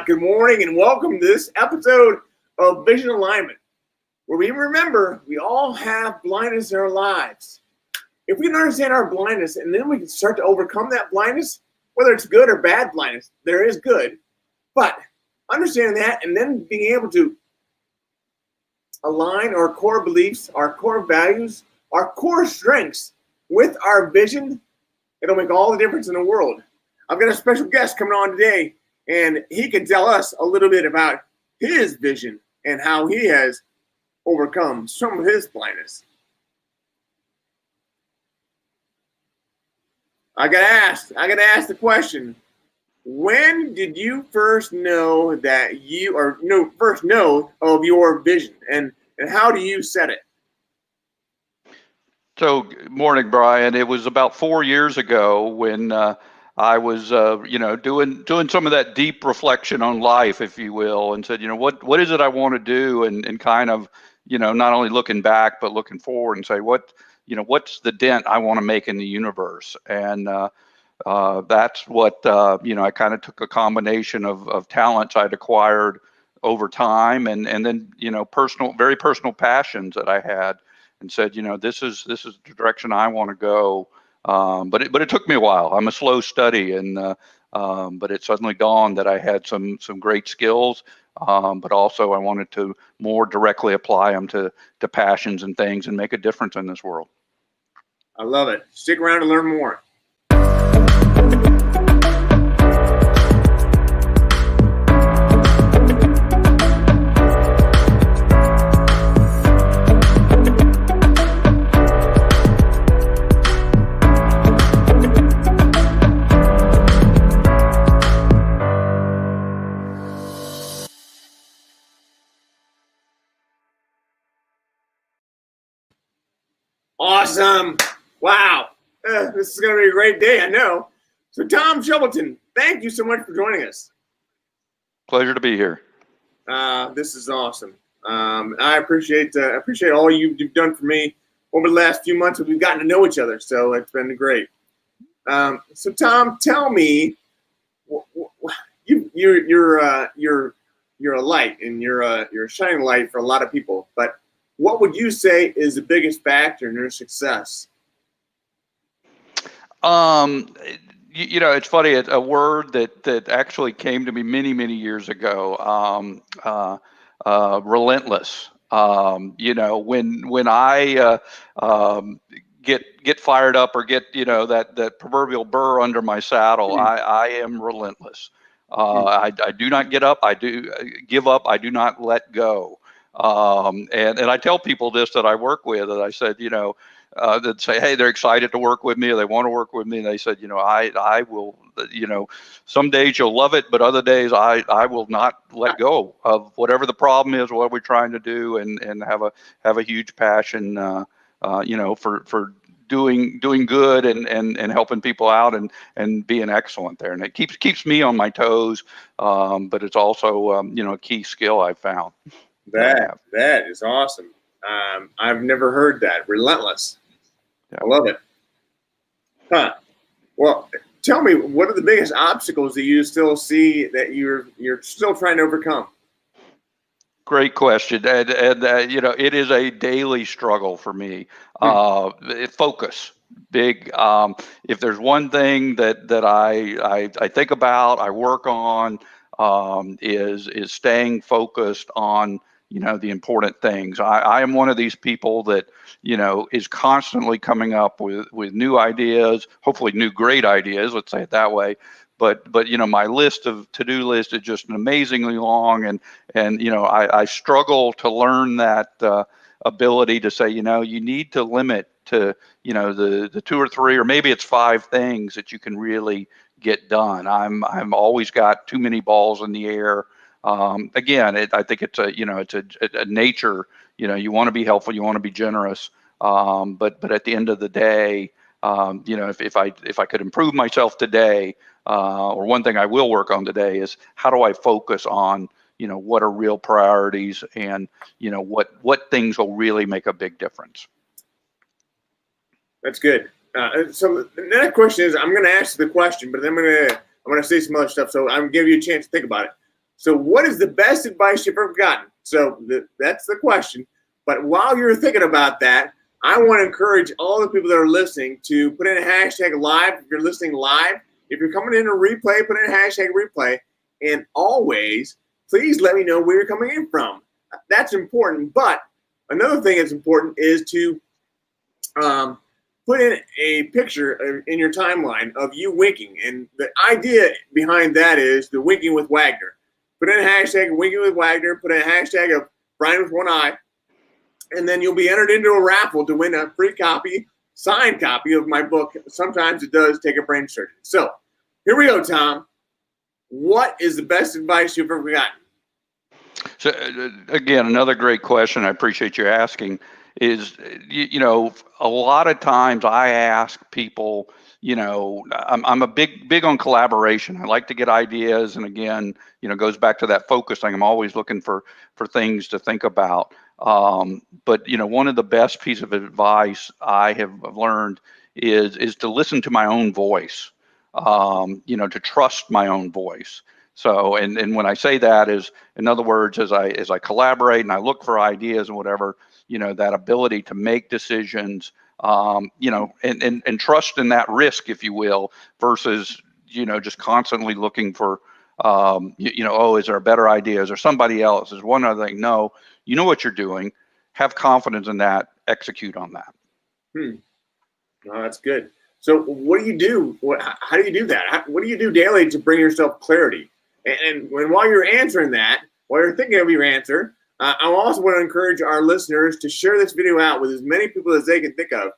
Good morning and welcome to this episode of Vision Alignment, where we remember we all have blindness in our lives. If we can understand our blindness and then we can start to overcome that blindness, whether it's good or bad blindness, there is good. But understanding that and then being able to align our core beliefs, our core values, our core strengths with our vision, it'll make all the difference in the world. I've got a special guest coming on today, and he can tell us a little bit about his vision and how he has overcome some of his blindness. I gotta ask the question: when did you first know that first know of your vision, and how do you set it? So, good morning, Brian. It was about 4 years ago when I was, doing some of that deep reflection on life, if you will, and said, what is it I want to do, and kind of, not only looking back but looking forward and say, what's the dent I want to make in the universe, and that's what I kind of took a combination of talents I'd acquired over time, and then very personal passions that I had, and said, this is the direction I want to go. But it took me a while. I'm a slow study, and but it suddenly dawned that I had some great skills, but also I wanted to more directly apply them to passions and things and make a difference in this world. I love it. Stick around to learn more. Awesome. Wow. This is going to be a great day, I know. So, Tom Shovelton, thank you so much for joining us. Pleasure to be here. This is awesome. I appreciate all you've done for me over the last few months. We've gotten to know each other, so it's been great. So, Tom, tell me, you're a light, and you're a shining light for a lot of people, but what would you say is the biggest factor in your success? It's funny. A word that actually came to me many years ago. Relentless. When I get fired up or get that proverbial burr under my saddle, I am relentless. I do not get up. I do give up. I do not let go. And I tell people this that I work with, that I said, that say, hey, they're excited to work with me, or they want to work with me. And they said, I will, some days you'll love it, but other days I will not let go of whatever the problem is, what we're trying to do, and have a huge passion, for doing good and helping people out and being excellent there. And it keeps me on my toes. But it's also, a key skill I've found. That is awesome. I've never heard that. Relentless. Yeah. I love it. Huh. Well, tell me, what are the biggest obstacles that you still see that you're still trying to overcome? Great question. And it is a daily struggle for me. Focus. Big. If there's one thing that I think about, I work on, is staying focused on the important things. I am one of these people that is constantly coming up with new ideas, hopefully new great ideas, let's say it that way. But my to-do list is just amazingly long, and I struggle to learn that ability to say, you need to limit to the 2 or 3, or maybe it's 5 things that you can really get done. I'm always got too many balls in the air. Again, I think it's a nature. You want to be helpful, you want to be generous, but at the end of the day, if I could improve myself today, or one thing I will work on today is how do I focus on what are real priorities, and what things will really make a big difference. That's good. So the next question is, I'm going to ask the question, but then I'm going to say some other stuff. So I'm going to give you a chance to think about it. So what is the best advice you've ever gotten? So that's the question. But while you're thinking about that, I want to encourage all the people that are listening to put in a hashtag live. If you're listening live, if you're coming in a replay, put in a hashtag replay. And always, please let me know where you're coming in from. That's important. But another thing that's important is to put in a picture in your timeline of you winking. And the idea behind that is the winking with Wagner. Put in a hashtag winking with Wagner, put in a hashtag of Brian with one eye, and then you'll be entered into a raffle to win a free copy, signed copy of my book. Sometimes it does take a brain surgeon. So here we go, Tom. What is the best advice you've ever gotten? So again, another great question. I appreciate you asking. Is a lot of times I ask people. I'm a big on collaboration. I like to get ideas, and again, goes back to that focus thing. I'm always looking for things to think about. But one of the best pieces of advice I have learned is to listen to my own voice. To trust my own voice. So, and when I say that is, in other words, as I collaborate and I look for ideas and whatever, that ability to make decisions, and trust in that risk, if you will, versus, just constantly looking for, oh, is there a better idea? Is there somebody else? Is one other thing? No, you know what you're doing. Have confidence in that. Execute on that. Oh, that's good. So what do you do? How do you do that? What do you do daily to bring yourself clarity? And while you're answering that, while you're thinking of your answer, I also want to encourage our listeners to share this video out with as many people as they can think of.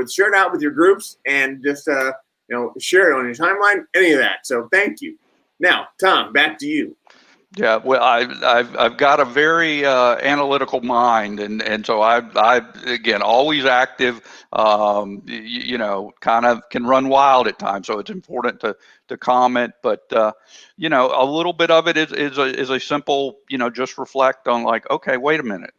Share it out with your groups and just, share it on your timeline, any of that. So thank you. Now, Tom, back to you. Yeah, well, I've got a very analytical mind, and so I again always active. Kind of can run wild at times, so it's important to comment. But a little bit of it is a simple, just reflect on like, okay, wait a minute,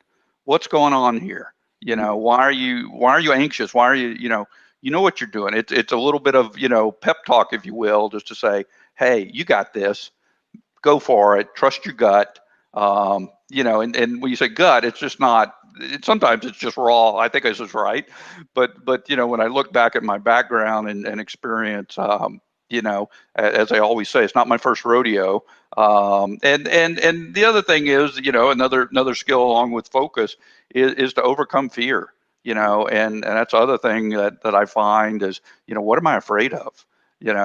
what's going on here? Why are you anxious? Why are you you know what you're doing? It's a little bit of pep talk, if you will, just to say, hey, you got this. Go for it. Trust your gut. And when you say gut, it's just not. Sometimes it's just raw. I think this is right, but when I look back at my background and experience, as I always say, it's not my first rodeo. And the other thing is, another skill along with focus is to overcome fear. And that's the other thing that I find is, what am I afraid of? There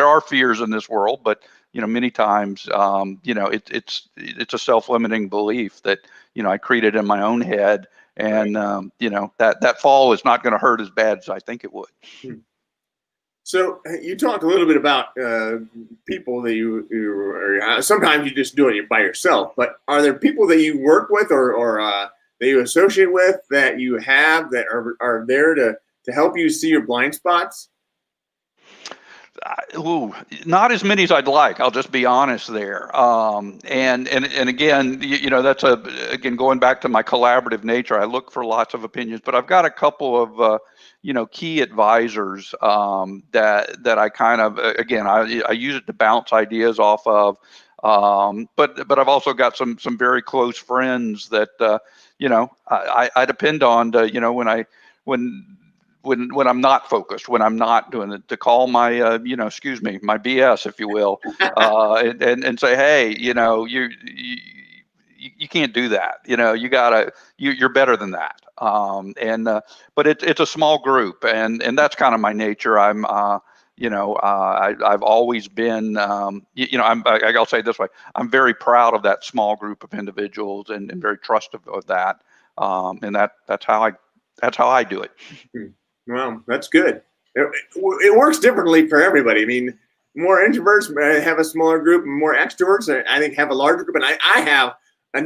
are fears in this world, but many times it's a self-limiting belief that I created in my own head, and right. That fall is not going to hurt as bad as I think it would. So you talked a little bit about people that you sometimes you just do it by yourself, but are there people that you work with or that you associate with that you have that are there to help you see your blind spots? Not as many as I'd like. I'll just be honest there. And again, that's again going back to my collaborative nature. I look for lots of opinions, but I've got a couple of key advisors that I kind of again I use it to bounce ideas off of. But I've also got some very close friends that I depend on to when I'm not focused, when I'm not doing it, to call my excuse me, my BS, if you will, and say, hey, you can't do that. You're better than that. But it's a small group, and that's kind of my nature. I'm I've always been, I'll say it this way, I'm very proud of that small group of individuals and very trusting of that. And that's how I do it. Well, that's good. It works differently for everybody. I mean, more introverts have a smaller group, and more extroverts, I think, have a larger group. And I have a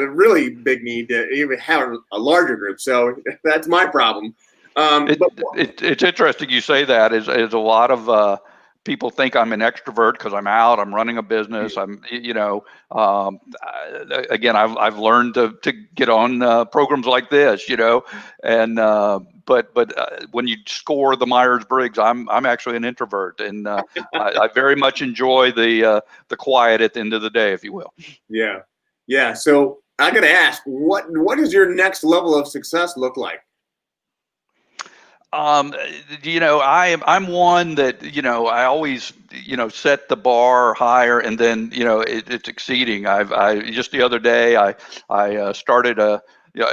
really big need to even have a larger group. So that's my problem. It's interesting you say that. Is a lot of people think I'm an extrovert because I'm out, I'm running a business. I'm, again, I've learned to get on programs like this, and but when you score the Myers-Briggs, I'm actually an introvert, and I very much enjoy the quiet at the end of the day, if you will. Yeah, yeah. So I got to ask, what does your next level of success look like? I'm one that, I always, set the bar higher, and then, it's exceeding. I just the other day, I started a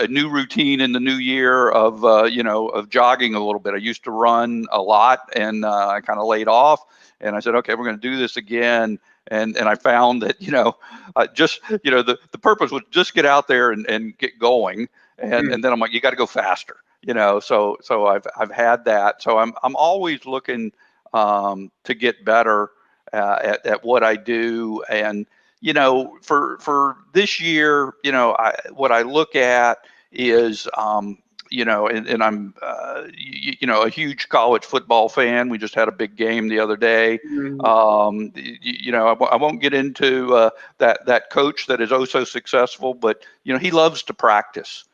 new routine in the new year of, of jogging a little bit. I used to run a lot, and I kind of laid off, and I said, okay, we're going to do this again. And I found that, the purpose was just get out there and get going. And then I'm like, you got to go faster. So I've had that. So I'm always looking to get better at what I do. And for this year, what I look at is and I'm a huge college football fan. We just had a big game the other day. I won't get into that coach that is oh so successful, but he loves to practice.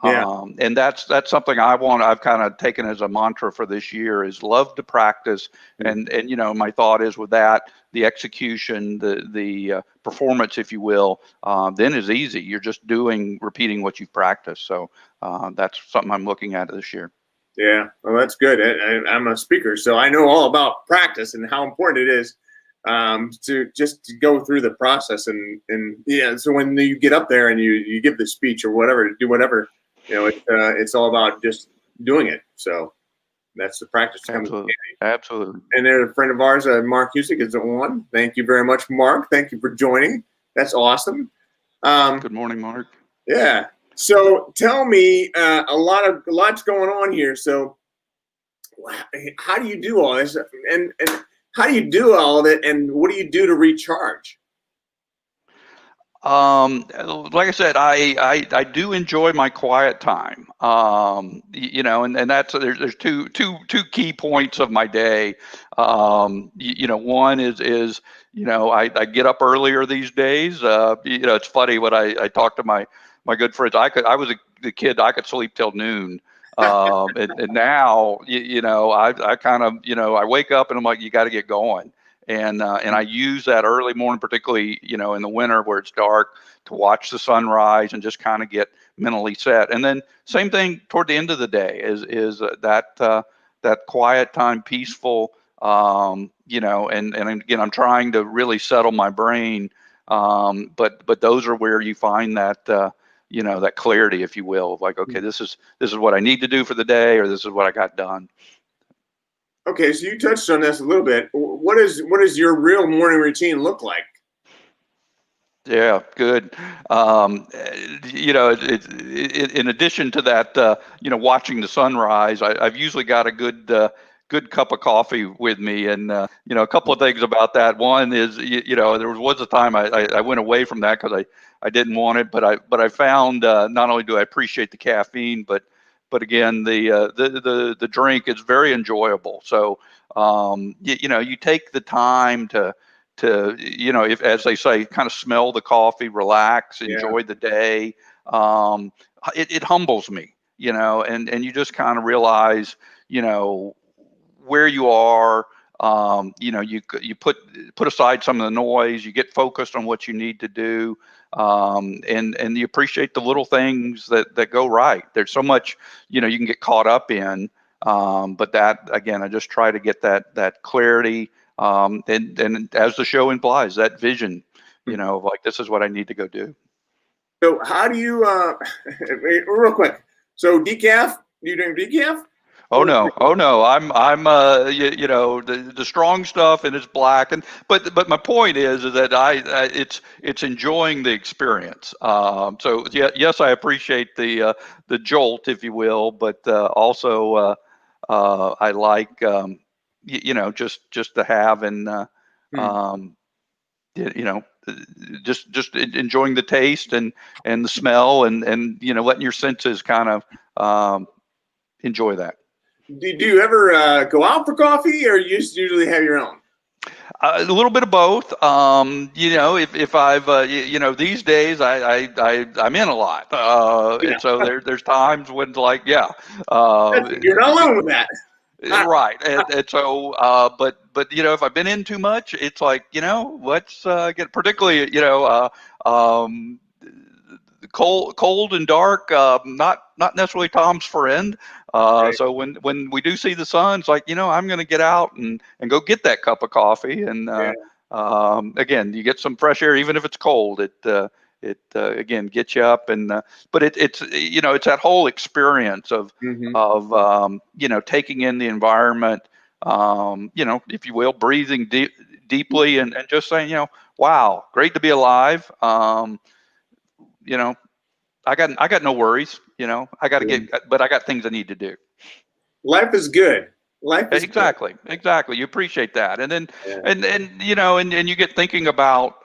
Yeah. And that's something I've kind of taken as a mantra for this year, is love to practice. And my thought is, with that, the execution, the performance, if you will, then is easy. You're just repeating what you've practiced. So that's something I'm looking at this year. Yeah, well, that's good. I'm a speaker, so I know all about practice and how important it is to go through the process. And yeah, so when you get up there and you give the speech or whatever, do whatever, it's all about just doing it. So that's the practice. Absolutely. And there's a friend of ours, Mark Husick, is on. Thank you very much, Mark. Thank you for joining. That's awesome. Good morning, Mark. Yeah. So tell me, lots going on here. So how do you do all this, and how do you do all of it, and what do you do to recharge? Like I said, I do enjoy my quiet time. And that's, there's two key points of my day. One is I get up earlier these days. It's funny when I talk to my good friends. I was the kid, I could sleep till noon. And now, I kind of, I wake up and I'm like, you got to get going. And I use that early morning, particularly, in the winter where it's dark, to watch the sunrise and just kind of get mentally set. And then same thing toward the end of the day is that quiet time, peaceful, and again, I'm trying to really settle my brain. But those are where you find that, that clarity, if you will, of like, okay, this is what I need to do for the day, or this is what I got done. Okay, so you touched on this a little bit. What does your real morning routine look like? Yeah, good. In addition to that, watching the sunrise, I've usually got a good cup of coffee with me. And, a couple of things about that. One is, there was a time I went away from that because I didn't want it, but I found, not only do I appreciate the caffeine, but again, the drink is very enjoyable. So, you take the time to, if, as they say, kind of smell the coffee, relax, enjoy the day. It humbles me, and you just kind of realize, where you are. You put aside some of the noise, you get focused on what you need to do. And you appreciate the little things that go right. There's so much, you can get caught up in. But that, again, I just try to get that clarity. And as the show implies, that vision, of like, this is what I need to go do. So how do you, real quick, so decaf, you doing decaf? Oh no! I'm the strong stuff, and it's black. But my point is that it's enjoying the experience. So yeah, yes, I appreciate the jolt, if you will, but also I like just to have, and just enjoying the taste and the smell, and letting your senses kind of enjoy that. Do you ever go out for coffee, or you just usually have your own? A little bit of both. If I've, these days I'm in a lot. Yeah, And so there's times when like, yeah, you're not alone with that. right. And so, but, if I've been in too much, it's like, let's, get particularly, um, cold and dark, not necessarily Tom's friend. Right. So when we do see the sun, it's like, I'm going to get out and go get that cup of coffee. And Yeah. again, you get some fresh air, even if it's cold. It again gets you up, and but it's it's that whole experience of Hmm. taking in the environment, if you will, breathing deeply, and just saying, wow, great to be alive. You know, I got no worries. I got to Yeah. but I got things I need to do. Life is good. Life is good. Exactly. You appreciate that, and then Yeah. and you get thinking about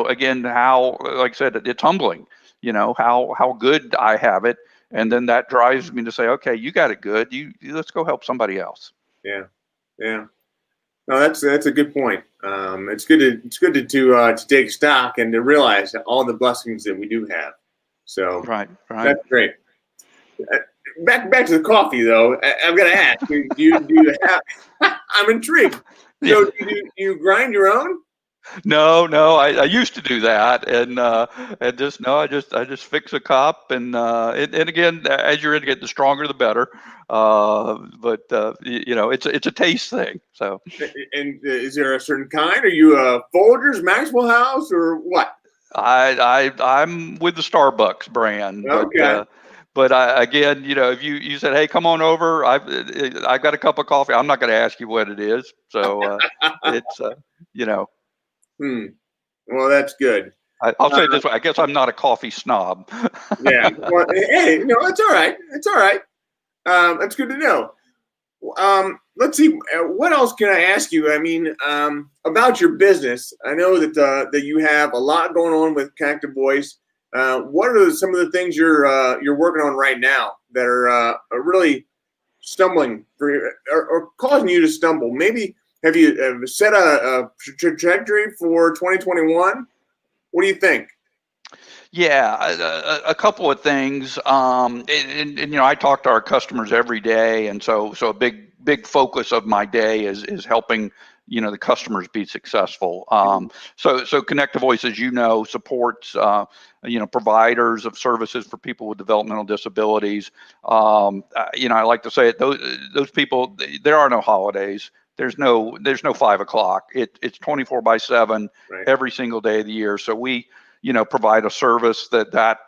again how, like I said, it's humbling. How good I have it, and then that drives me to say, okay, you got it good. Let's go help somebody else. Yeah. Yeah. No, that's a good point. It's good to take stock and to realize all the blessings that we do have. So Right. that's great. Uh, back to the coffee though. I'm gonna ask. Do you have? I'm intrigued. Yeah. So do you grind your own? No. I used to do that, and just no. I just fix a cup, and again, as you're into it, the stronger the better. But it's a taste thing. So And is there a certain kind? Are you a Folgers, Maxwell House, or what? I'm with the Starbucks brand, Okay. but again, if you said, hey, come on over, I've got a cup of coffee. I'm not going to ask you what it is. So it's you know. Hmm. Well, that's good. I'll say it Uh, this way. I guess I'm not a coffee snob. yeah. Well, hey, it's all right. It's all right. That's good to know. Let's see. What else can I ask you? I mean, about your business. I know that you have a lot going on with Connected Voice. What are some of the things you're working on right now that are really stumbling for you, or causing you to stumble? Maybe have you set a trajectory for 2021? What do you think? Yeah, a couple of things. And I talk to our customers every day, and so a big focus of my day is helping the customers be successful. So Connective Voice, as you know, supports providers of services for people with developmental disabilities. I like to say it, those people, there are no holidays. There's no 5 o'clock. It's 24/7 Right. every single day of the year. So we provide a service that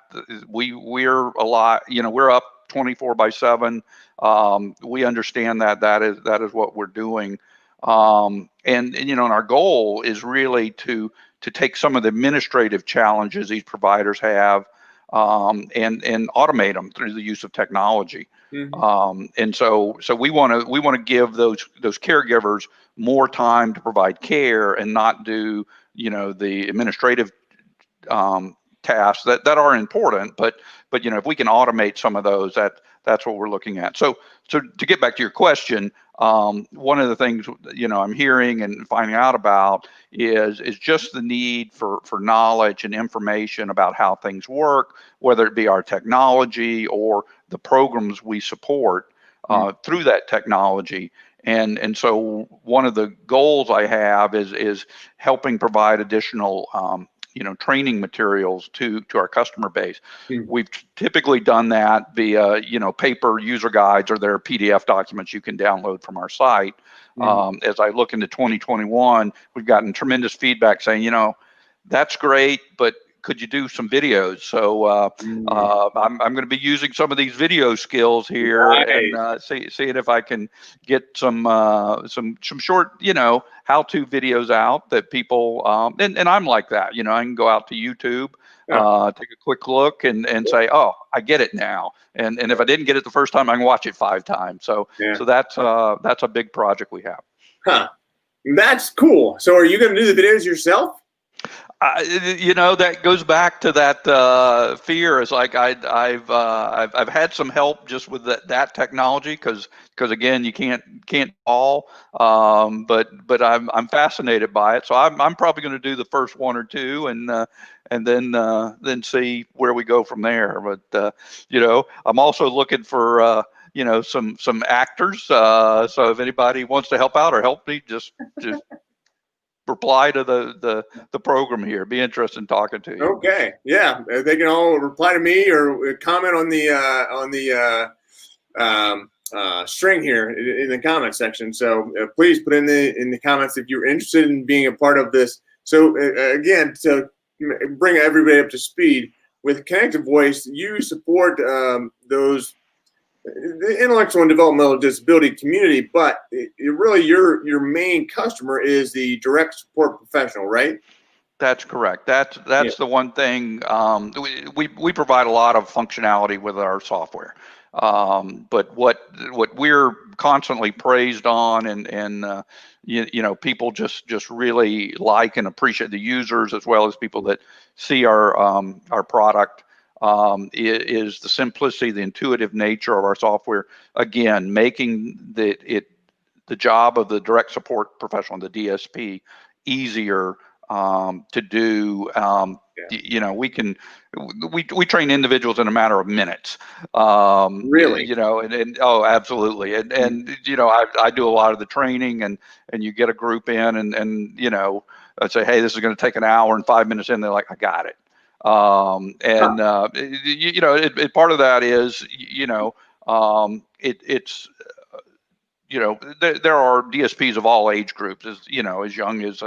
we're a lot, we're up 24/7. We understand that is what we're doing. And our goal is really to take some of the administrative challenges these providers have, and automate them through the use of technology. Hmm. And so we want to give those caregivers more time to provide care and not do the administrative tasks that are important, but if we can automate some of those, that's what we're looking at. So to get back to your question, one of the things I'm hearing and finding out about is just the need for knowledge and information about how things work, whether it be our technology or the programs we support through that technology. And so one of the goals I have is helping provide additional training materials to our customer base. Hmm. We've typically done that via paper user guides, or there are PDF documents you can download from our site. Hmm. As I look into 2021, we've gotten tremendous feedback saying, that's great, but could you do some videos? So I'm going to be using some of these video skills here, and Nice. seeing if I can get some short how-to videos out that people and I'm like that. I can go out to YouTube, Yeah. take a quick look, and say, oh, I get it now. And if I didn't get it the first time, I can watch it 5 times. So Yeah. that's a big project we have. Huh. That's cool. So are you going to do the videos yourself? That goes back to that fear. Is like I've had some help just with that technology because again you can't all. But I'm fascinated by it. So I'm probably going to do the first one or two and then see where we go from there. But I'm also looking for some actors. So if anybody wants to help out or help me, just reply to the program here. Be interested in talking to you. Okay, yeah, they can all reply to me or comment on the string here in the comment section. So please put in the comments if you're interested in being a part of this. So again, to bring everybody up to speed with Connected Voice, you support the intellectual and developmental disability community, but really your main customer is the direct support professional, right? That's correct. That's the one thing. We provide a lot of functionality with our software, but what we're constantly praised on, and people just really like and appreciate, the users as well as people that see our product, is the simplicity, the intuitive nature of our software. Again, making the job of the direct support professional, the DSP, easier to do. We train individuals in a matter of minutes. Really? And oh, absolutely. And I do a lot of the training, and you get a group in, and I'd say, hey, this is going to take an hour, and 5 minutes in, they're like, I got it. Part of that is, it's there are DSPs of all age groups, as young as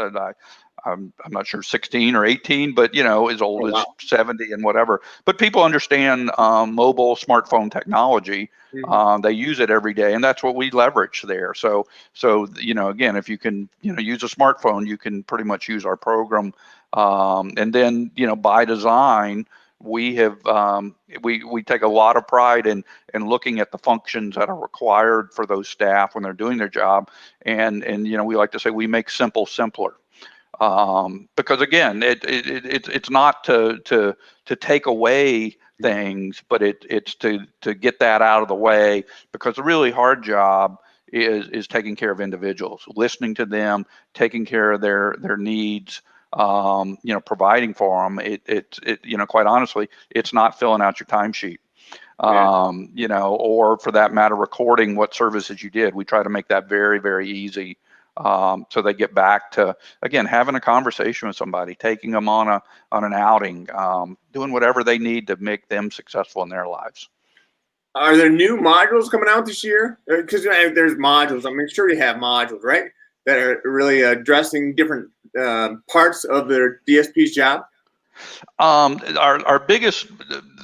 I'm not sure 16 or 18, but as old as 70 and whatever. But people understand mobile smartphone technology. They use it every day, and that's what we leverage there. So again, if you can use a smartphone, you can pretty much use our program. And then by design, we have we take a lot of pride in looking at the functions that are required for those staff when they're doing their job, and we like to say we make simple simpler, because again, it's not to take away things, but it's to get that out of the way, because the really hard job is taking care of individuals, listening to them, taking care of their needs, providing for them. Quite honestly, it's not filling out your timesheet, or for that matter, recording what services you did. We try to make that very, very easy. So they get back to, again, having a conversation with somebody, taking them on an outing, doing whatever they need to make them successful in their lives. Are there new modules coming out this year? Because there's modules. I'm sure you have modules, right, that are really addressing different parts of their DSP's job? Our biggest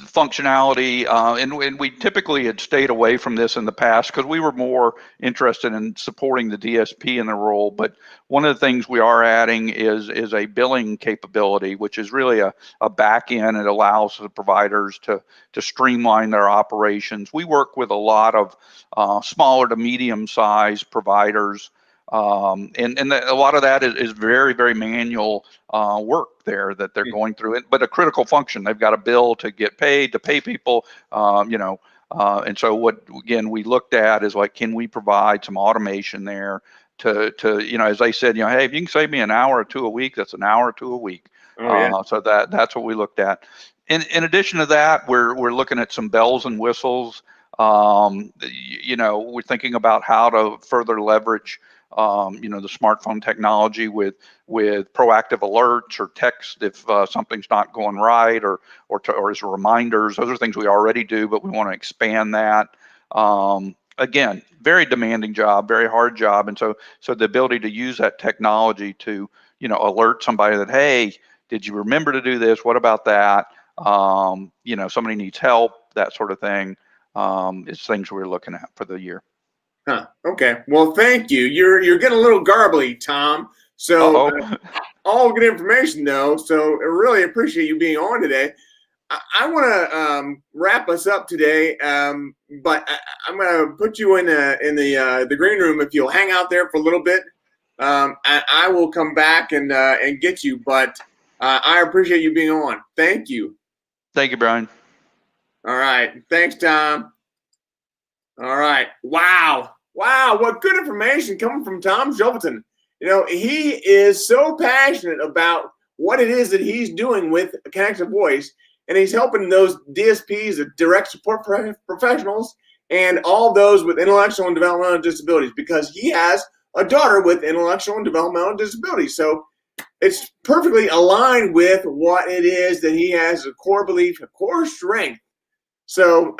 functionality, and we typically had stayed away from this in the past because we were more interested in supporting the DSP in the role. But one of the things we are adding is a billing capability, which is really a back end. It allows the providers to streamline their operations. We work with a lot of smaller to medium sized providers. And a lot of that is very, very manual work there that they're going through it, but a critical function. They've got a bill to get paid, to pay people, and so what, again, we looked at is like, can we provide some automation there to as they said, hey, if you can save me an hour or two a week, that's an hour or two a week. So that's what we looked at. In addition to that, we're looking at some bells and whistles. We're thinking about how to further leverage the smartphone technology with proactive alerts or text if something's not going right, or as reminders. Those are things we already do, but we want to expand that. Again, very demanding job, very hard job, and so the ability to use that technology to alert somebody that, hey, did you remember to do this? What about that? Somebody needs help, that sort of thing, is things we're looking at for the year. Huh. Okay. Well, thank you. You're getting a little garbly, Tom. So all good information, though. So I really appreciate you being on today. I want to wrap us up today, but I'm going to put you in the green room if you'll hang out there for a little bit. I will come back and get you. But I appreciate you being on. Thank you. Thank you, Brian. All right. Thanks, Tom. All right. Wow. Wow. What good information coming from Tom Shovelton. He is so passionate about what it is that he's doing with Connected Voice, and he's helping those DSPs, the direct support professionals, and all those with intellectual and developmental disabilities, because he has a daughter with intellectual and developmental disabilities. So it's perfectly aligned with what it is that he has, a core belief, a core strength. So,